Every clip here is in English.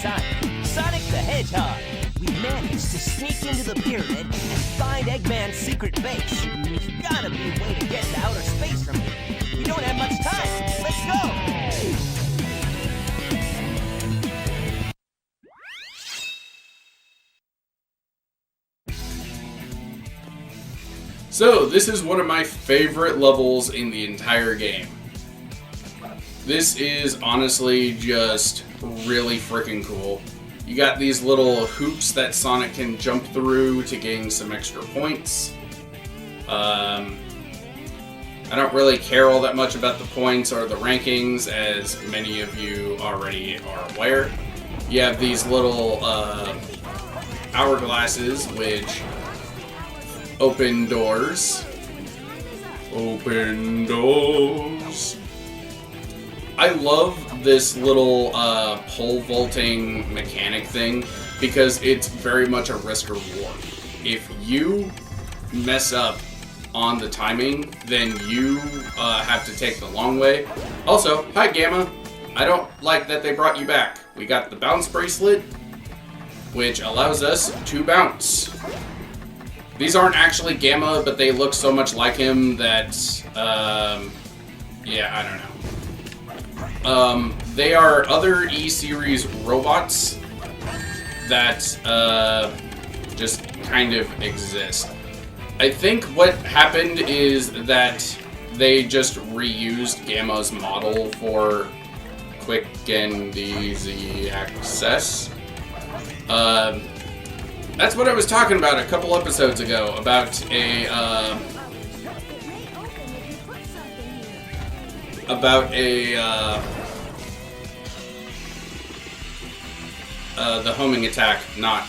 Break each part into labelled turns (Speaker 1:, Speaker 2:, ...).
Speaker 1: Sonic the Hedgehog. We managed to sneak into the pyramid and find Eggman's secret base. There's gotta be a way to get to outer space from here. We don't have much time. Let's go!
Speaker 2: So, this is one of my favorite levels in the entire game. This is honestly just really freaking cool. You got these little hoops that Sonic can jump through to gain some extra points. I don't really care all that much about the points or the rankings, as many of you already are aware. You have these little hourglasses, which open doors. Open doors. I love this little pole vaulting mechanic thing because it's very much a risk reward. If you mess up on the timing, then you have to take the long way. Also, hi Gamma. I don't like that they brought you back. We got the bounce bracelet, which allows us to bounce. These aren't actually Gamma, but they look so much like him that, yeah, I don't know. They are other E-Series robots that, just kind of exist. I think what happened is that they just reused Gamma's model for quick and easy access. That's what I was talking about a couple episodes ago, about the homing attack not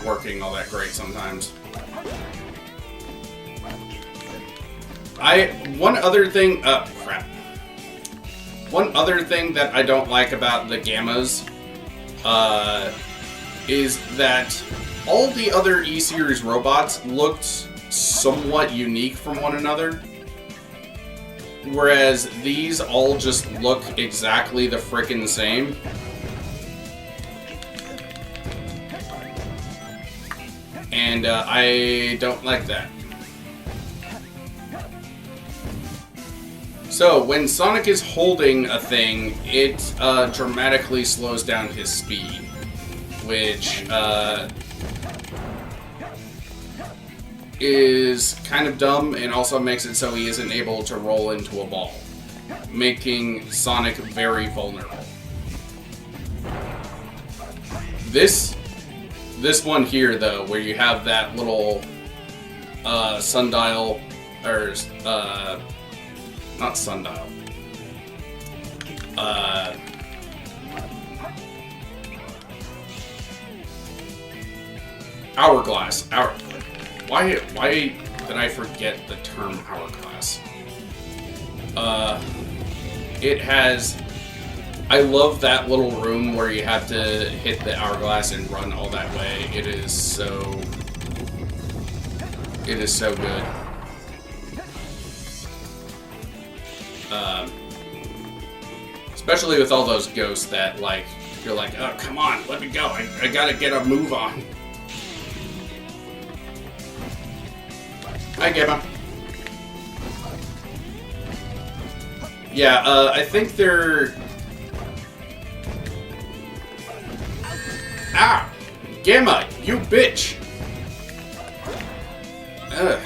Speaker 2: working all that great sometimes. One other thing that I don't like about the Gammas is that all the other E-Series robots looked somewhat unique from one another, whereas these all just look exactly the frickin' same. And I don't like that. So, when Sonic is holding a thing, it dramatically slows down his speed, which is kind of dumb and also makes it so he isn't able to roll into a ball, making Sonic very vulnerable. This one here, though, where you have that little sundial, or not sundial. Hourglass. Why did I forget the term hourglass? It has... I love that little room where you have to hit the hourglass and run all that way. It is so good. Especially with all those ghosts that, like, you're like, oh, come on, let me go. I gotta get a move on. Hi, Gamma. Yeah, I think they're... Ah! Gamma, you bitch! Ugh.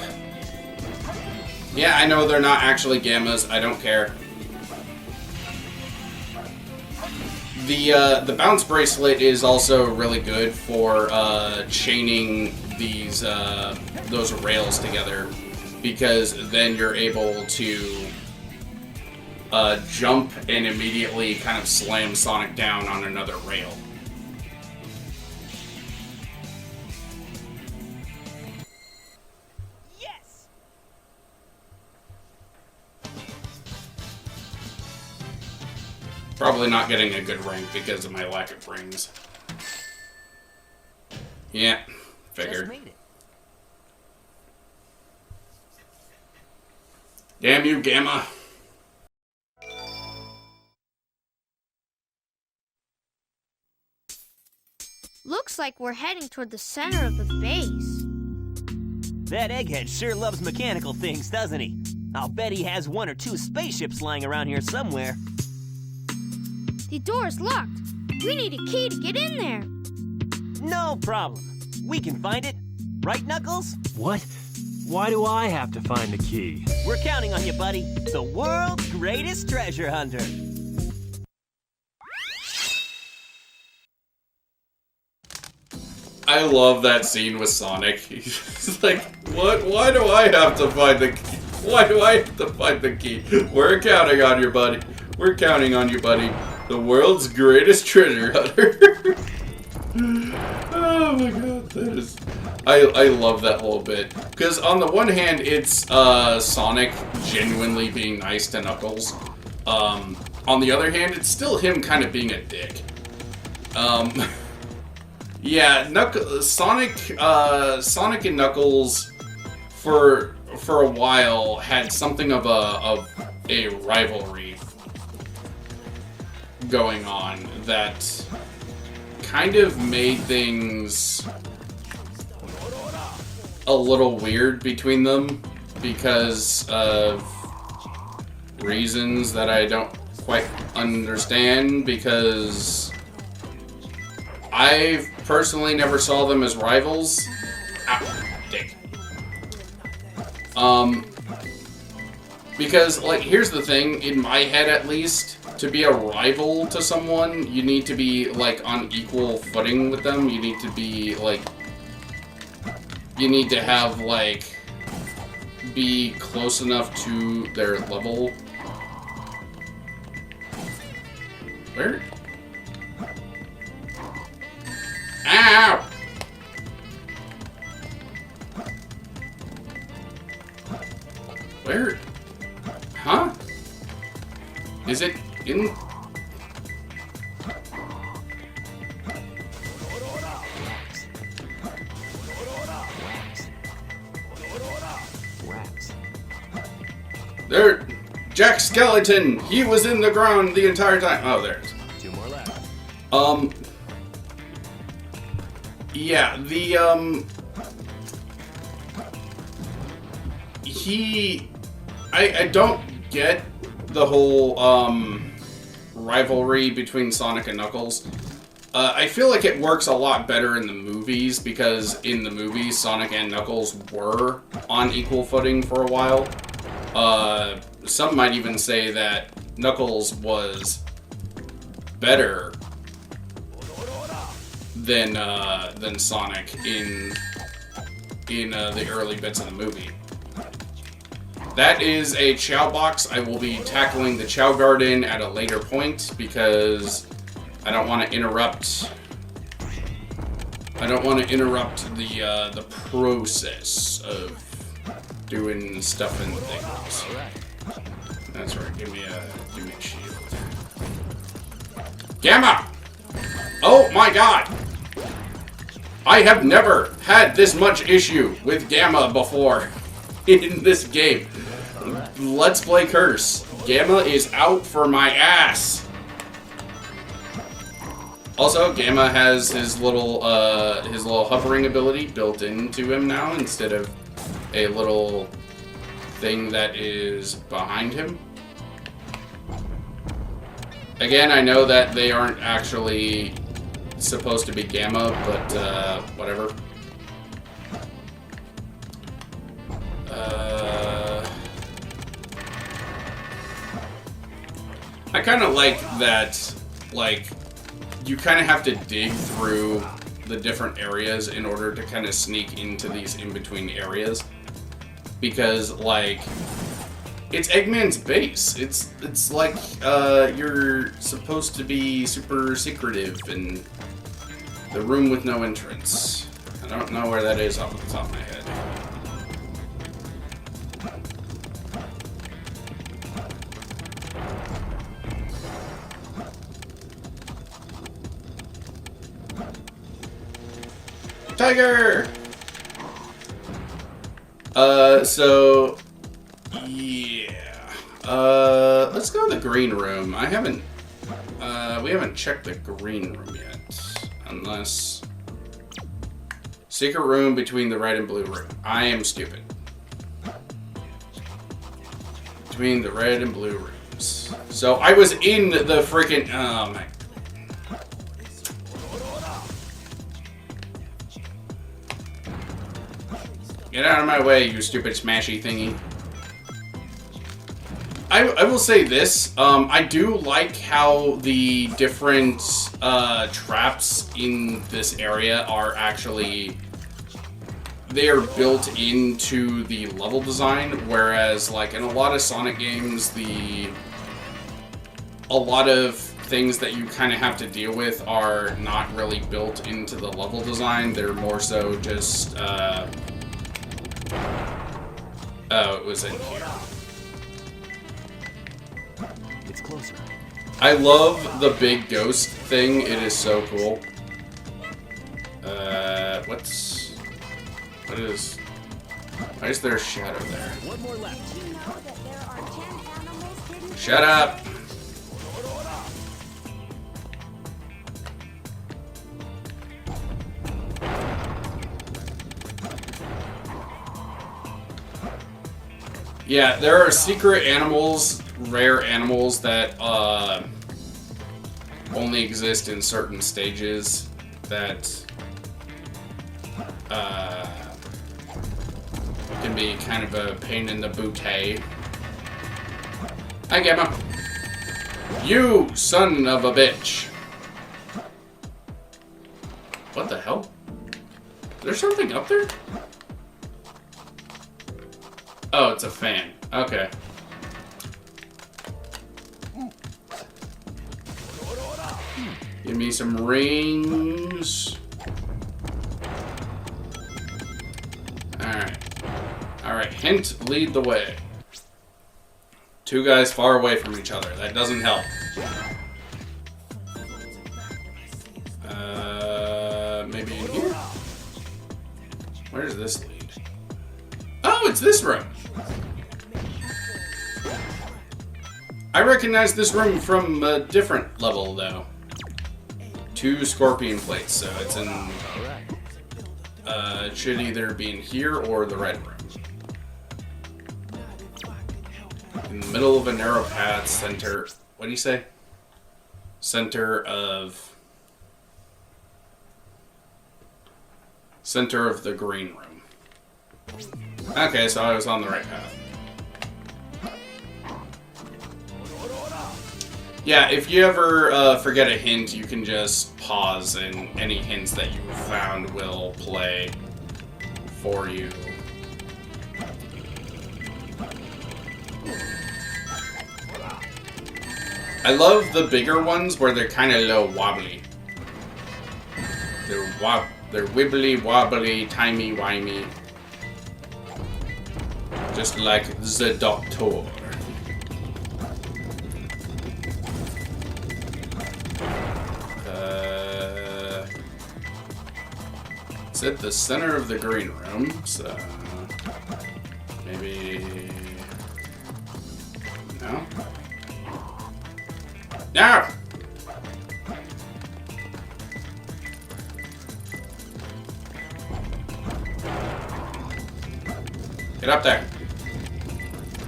Speaker 2: Yeah, I know they're not actually Gammas. I don't care. The bounce bracelet is also really good for chaining these those rails together, because then you're able to jump and immediately kind of slam Sonic down on another rail. Probably not getting a good rank because of my lack of rings. Yeah, figured. Damn you, Gamma.
Speaker 3: Looks like we're heading toward the center of the base.
Speaker 1: That egghead sure loves mechanical things, doesn't he? I'll bet he has 1 or 2 spaceships lying around here somewhere.
Speaker 3: The door's locked. We need a key to get in there.
Speaker 1: No problem. We can find it. Right, Knuckles?
Speaker 4: What? Why do I have to find the key?
Speaker 1: We're counting on you, buddy. The world's greatest treasure hunter.
Speaker 2: I love that scene with Sonic. He's like, what? Why do I have to find the key? Why do I have to find the key? We're counting on you, buddy. We're counting on you, buddy. The world's greatest treasure hunter. Oh my god, that is... I love that whole bit. Because on the one hand, it's Sonic genuinely being nice to Knuckles. On the other hand, it's still him kind of being a dick. Yeah, Sonic and Knuckles for a while had something of a rivalry going on that kind of made things a little weird between them because of reasons that I don't quite understand, because I personally never saw them as rivals. Ow, dick. Because, like, here's the thing, in my head at least, to be a rival to someone, you need to be, like, on equal footing with them. You need to be, like, you need to have, like, be close enough to their level. Where? Ow! Where? Huh? Is it in? There, Jack Skeleton. He was in the ground the entire time. Oh, there it is.
Speaker 1: 2 more left.
Speaker 2: Yeah, I don't get the whole, rivalry between Sonic and Knuckles. I feel like it works a lot better in the movies, because in the movies, Sonic and Knuckles were on equal footing for a while. Some might even say that Knuckles was better than Sonic in the early bits of the movie. That is a Chow box. I will be tackling the Chow Garden at a later point because I don't want to interrupt. I don't want to interrupt the process of doing stuff and things. That's right. Give me a shield. Gamma! Oh my god! I have never had this much issue with Gamma before in this game. Let's Play Curse. Gamma is out for my ass. Also, Gamma has his little hovering ability built into him now instead of a little thing that is behind him. Again, I know that they aren't actually supposed to be Gamma, but whatever. I kind of like that, like, you kind of have to dig through the different areas in order to kind of sneak into these in-between areas. Because, like, it's Eggman's base. It's like, you're supposed to be super secretive in the room with no entrance. I don't know where that is off the top of my head. Tiger! So, yeah. Let's go to the green room. We haven't checked the green room yet. Unless... Secret room between the red and blue room. I am stupid. Between the red and blue rooms. So I was in the freaking... Oh my... Get out of my way, you stupid smashy thingy. I will say this, I do like how the different traps in this area are actually, they are built into the level design, whereas like in a lot of Sonic games, a lot of things that you kind of have to deal with are not really built into the level design. They're more so just, oh, it was in here.
Speaker 4: It's closer.
Speaker 2: I love the big ghost thing. It is so cool. Why is there a shadow there?
Speaker 4: One more left.
Speaker 3: Did you know that there are 10 animals hidden?
Speaker 2: Shut up! Yeah, there are secret animals, rare animals that only exist in certain stages that can be kind of a pain in the bootay. Hi, Gamma. You son of a bitch. What the hell? There's something up there? Oh, it's a fan. Okay. Give me some rings. Alright. Alright, hint, lead the way. Two guys far away from each other. That doesn't help. Maybe in here? Where does this lead? Oh, it's this room. I recognize this room from a different level, though. 2 scorpion plates, so it's in... it should either be in here or the red room. In the middle of a narrow path, center... What do you say? Center of the green room. Okay, so I was on the right path. Yeah, if you ever forget a hint, you can just pause and any hints that you found will play for you. I love the bigger ones where they're kind of a little wobbly. They're wibbly wobbly, timey wimey. Just like the Doctor. It's at the center of the green room, so maybe no. No. Get up there.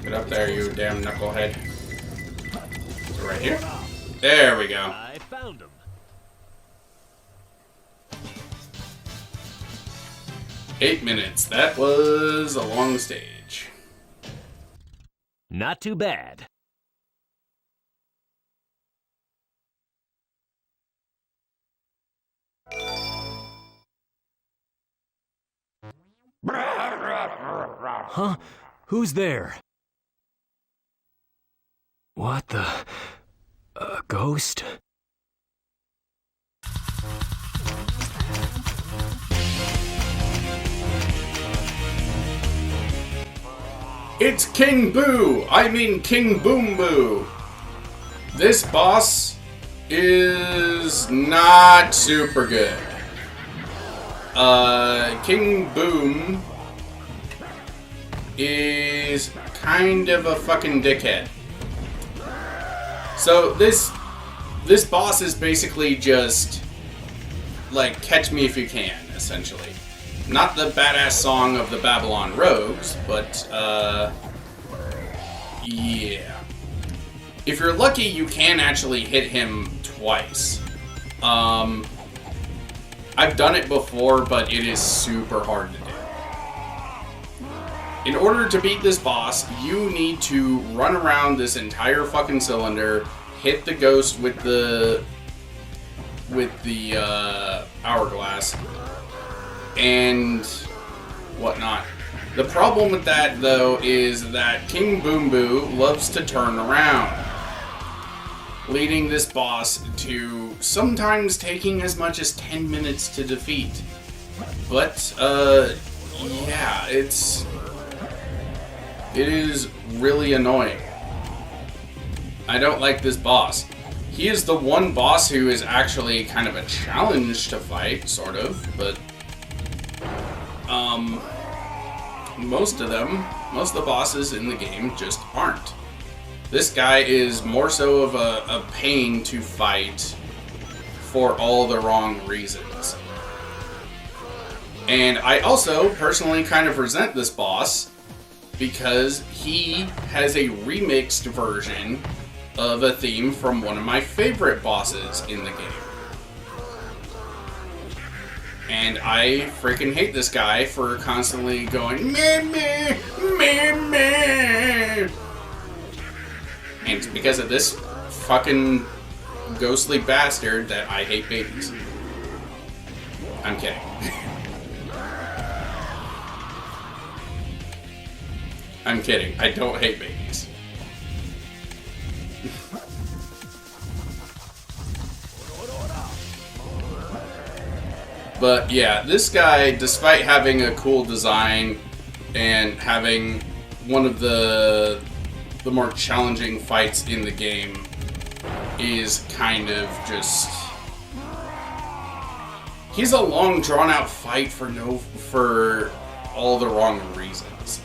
Speaker 2: Get up there, you damn knucklehead. So right here. There we go.
Speaker 4: I found him.
Speaker 2: 8 minutes. That was a long stage.
Speaker 4: Not too bad. Huh? Who's there? What the... A ghost?
Speaker 2: It's King Boo! I mean King Boom Boo! This boss is not super good. King Boom is kind of a fucking dickhead. So this boss is basically just like catch me if you can, essentially. Not the badass song of the Babylon Rogues, but, yeah. If you're lucky, you can actually hit him twice. I've done it before, but it is super hard to do. In order to beat this boss, you need to run around this entire fucking cylinder, hit the ghost with the hourglass, and whatnot. The problem with that, though, is that King Boom Boo loves to turn around, leading this boss to sometimes taking as much as 10 minutes to defeat. But, yeah, it is really annoying. I don't like this boss. He is the one boss who is actually kind of a challenge to fight, sort of, but, most of the bosses in the game just aren't. This guy is more so of a pain to fight for all the wrong reasons. And I also personally kind of resent this boss because he has a remixed version of a theme from one of my favorite bosses in the game. And I freaking hate this guy for constantly going meh meh meh meh. And it's because of this fucking ghostly bastard that I hate babies. I'm kidding. I'm kidding. I don't hate babies. But yeah, this guy, despite having a cool design and having one of the more challenging fights in the game, is kind of just... He's a long, drawn-out fight for all the wrong reasons.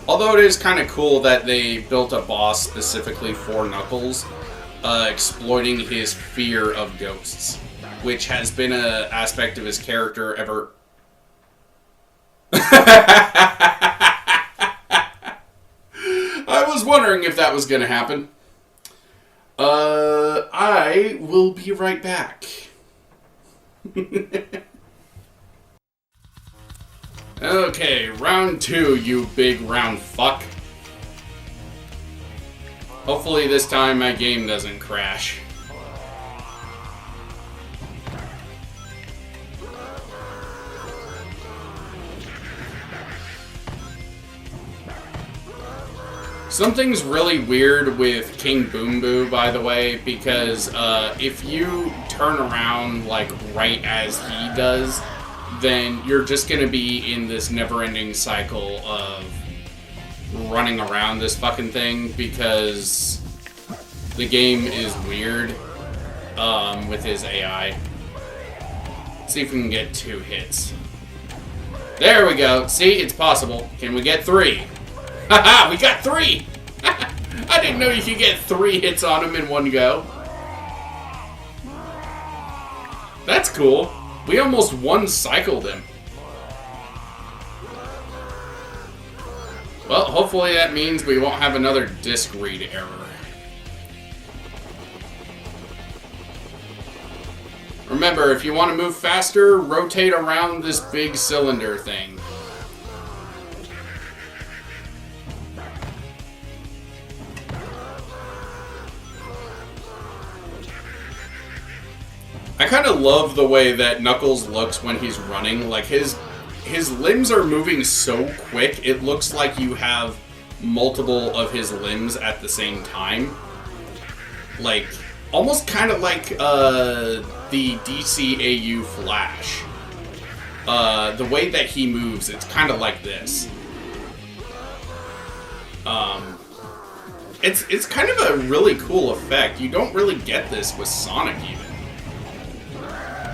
Speaker 2: Although it is kind of cool that they built a boss specifically for Knuckles, exploiting his fear of ghosts, which has been an aspect of his character ever... I was wondering if that was going to happen. I will be right back. Okay, round 2, you big round fuck. Hopefully this time my game doesn't crash. Something's really weird with King Boom Boo, by the way, because if you turn around like right as he does, then you're just gonna be in this never-ending cycle of running around this fucking thing, because the game is weird with his AI. Let's see if we can get 2 hits. There we go. See, it's possible. Can we get 3? Haha, we got 3! I didn't know you could get 3 hits on him in one go. That's cool. We almost one-cycled him. Well, hopefully that means we won't have another disc read error. Remember, if you want to move faster, rotate around this big cylinder thing. I kind of love the way that Knuckles looks when he's running. Like, his limbs are moving so quick, it looks like you have multiple of his limbs at the same time. Like, almost kind of like the DCAU Flash. The way that he moves, it's kind of like this. It's kind of a really cool effect. You don't really get this with Sonic even.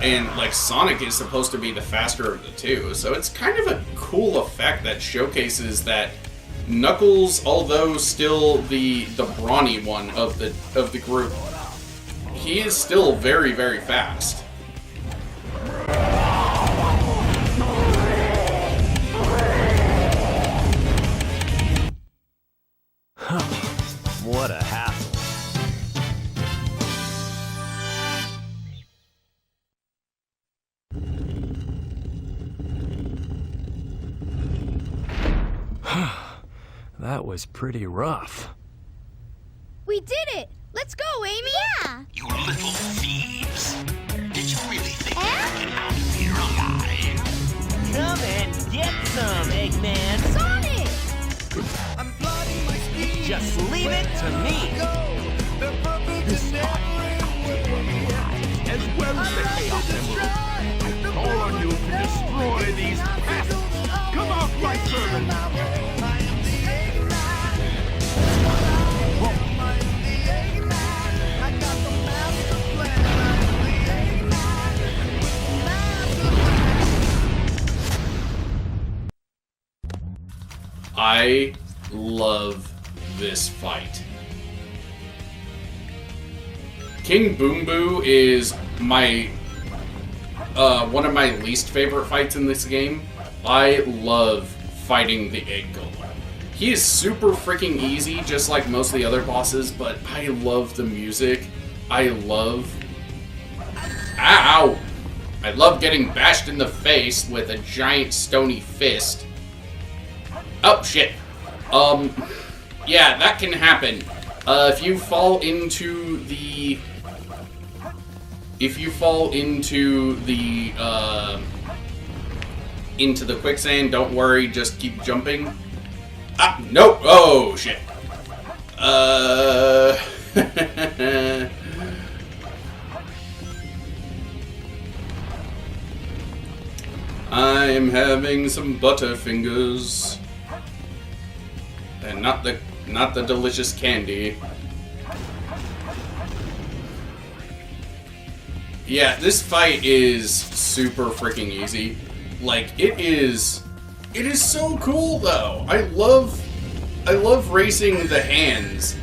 Speaker 2: And, like, Sonic is supposed to be the faster of the two, so it's kind of a cool effect that showcases that Knuckles, although still the brawny one of the group, he is still very, very fast.
Speaker 4: What a hassle. That was pretty rough.
Speaker 3: We did it! Let's go, Amy! Yeah!
Speaker 5: You little thieves! Did you really think you could get out of here alive?
Speaker 1: Come and get some, Eggman.
Speaker 3: Sonic!
Speaker 1: Just leave it to me.
Speaker 6: As well as the chaos emerald. I call on you to destroy these pests. Come out, right servant.
Speaker 2: I love this fight. King Boom Boo is my one of my least favorite fights in this game. I love fighting the Egg Golem. He is super freaking easy, just like most of the other bosses, but I love the music. I love... Ow! I love getting bashed in the face with a giant stony fist. Oh, shit. Yeah, that can happen. If you fall into the... into the quicksand, don't worry, just keep jumping. Ah, nope. Oh, shit. I'm having some Butterfingers. And not the delicious candy. Yeah, this fight is super freaking easy. Like, it is so cool though. I love racing the hands.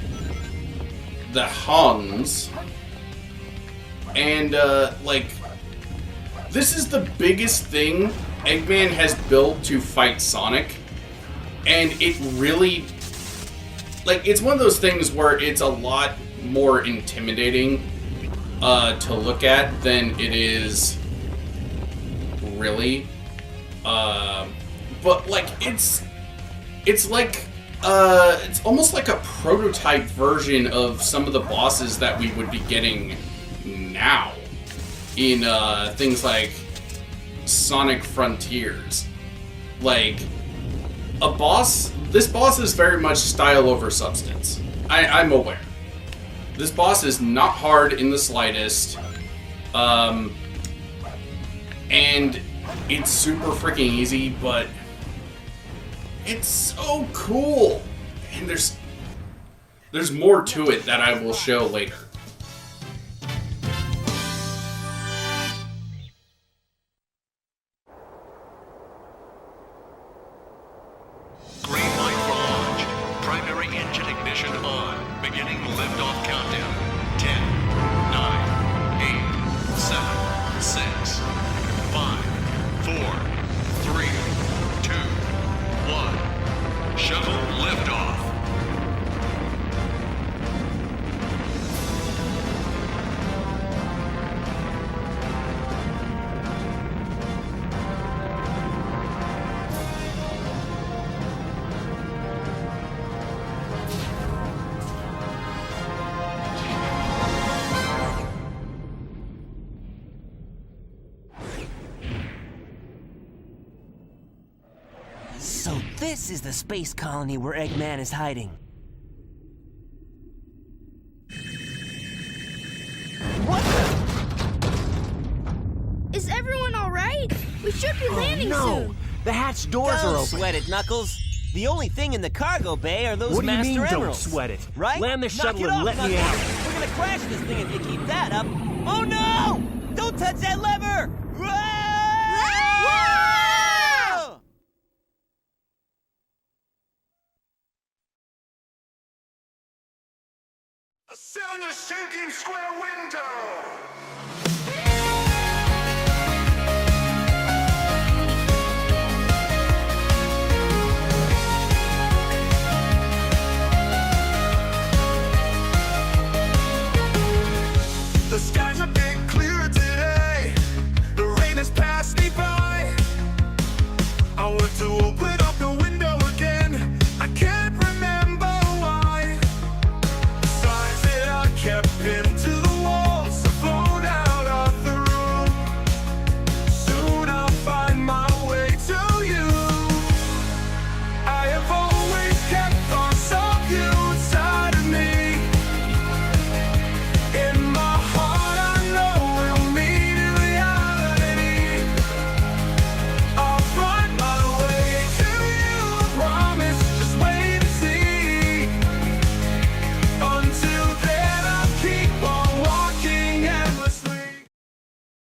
Speaker 2: The Hans. And like, this is the biggest thing Eggman has built to fight Sonic. And it really, like, it's one of those things where it's a lot more intimidating to look at than it is really. But like, it's almost like a prototype version of some of the bosses that we would be getting now in things like Sonic Frontiers. Like, this boss is very much style over substance. I'm aware. This boss is not hard in the slightest. And it's super freaking easy, but it's so cool. And there's more to it that I will show later.
Speaker 5: Green light for launch. Primary engine ignition on. Beginning liftoff countdown. 10, 9, 8, 7, 6, 5, 4, 3, 2, 1. Shuttle liftoff.
Speaker 1: So this is the space colony where Eggman is hiding. What the?
Speaker 3: Is everyone alright? We should be landing soon.
Speaker 4: The hatch doors are
Speaker 1: Don't
Speaker 4: open.
Speaker 1: sweat it, Knuckles. The only thing in the cargo bay are those
Speaker 4: What do you
Speaker 1: Master
Speaker 4: mean, don't
Speaker 1: Emeralds.
Speaker 4: sweat it?
Speaker 1: Right?
Speaker 4: Land the
Speaker 1: Knock
Speaker 4: shuttle
Speaker 1: it
Speaker 4: and
Speaker 1: off,
Speaker 4: let me
Speaker 1: Knuckles.
Speaker 4: out.
Speaker 1: We're gonna crash this thing if you keep that up. Oh no! Don't touch that lever! Whoa!
Speaker 6: Ascend the sinking square window!